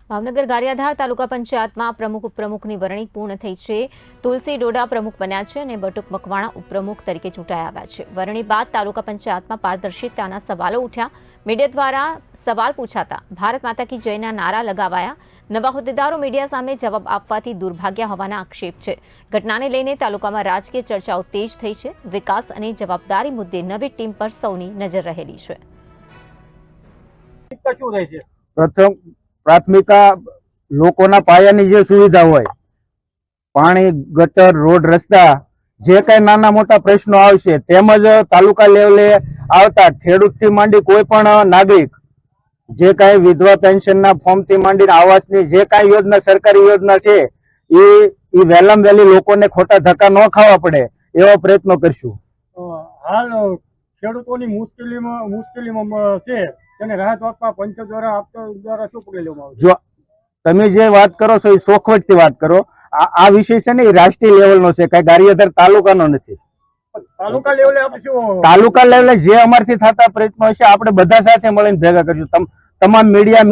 ભાવનગર ગારિયાધાર તાલુકા પંચાયતમાં પ્રમુખ ઉપપ્રમુખની વરણી પૂર્ણ થઈ છે। તુલસી ડોડા પ્રમુખ બન્યા છે અને બટુક મકવાણા ઉપપ્રમુખ તરીકે ચૂંટાઈ આવ્યા છે। વરણી બાદ તાલુકા પંચાયતમાં પારદર્શિતાના સવાલો ઉઠ્યા। મીડિયા દ્વારા સવાલ પૂછાતા ભારત માતા કી જયના નારા લગાવાયા। નવા હોદ્દેદારો મીડિયા સામે જવાબ આપવાથી દુર્ભાગ્ય હોવાના આક્ષેપ છે। ઘટનાને લઈને તાલુકામાં રાજકીય ચર્ચાઓ તેજ થઈ છે। વિકાસ અને જવાબદારી મુદ્દે નવી ટીમ પર સૌની નજર રહેલી છે। પ્રથમ પ્રાથમિકા લોકોના પાયાની જે સુવિધા હોય, પાણી, ગટર, રોડ, રસ્તા, જે કઈ નાના મોટા પ્રશ્નો આવશે, તેમજ તાલુકા લેવલે આવતા ખેડૂતથી માંડી કોઈ પણ નાગરિક જે કઈ વિધવા પેન્શનના ફોર્મથી માંડીને આવાસની જે કઈ યોજના, સરકારી યોજના છે, એ વહેલામાં વહેલી લોકોને ખોટા ધક્કા ન ખાવા પડે એવા પ્રયત્નો કરશું। હાલ ખેડૂતોની મુશ્કેલીમાં છે તેને રાહત આપવા પંચાયત દ્વારા શું પગલાં લેવામાં આવશે? જો તમે જે વાત કરો છો એ સોખવટથી વાત કરો। આ વિષય છે ને એ રાષ્ટ્રીય લેવલનો છે, કઈ ગારિયાધાર તાલુકાનો નથી। તાલુકા લેવલે આપણે શું તાલુકા લેવલે જે અમારથી થતા પ્રયત્નો હશે આપણે બધા સાથે મળીને ભેગા કરશું। તમામ મીડિયા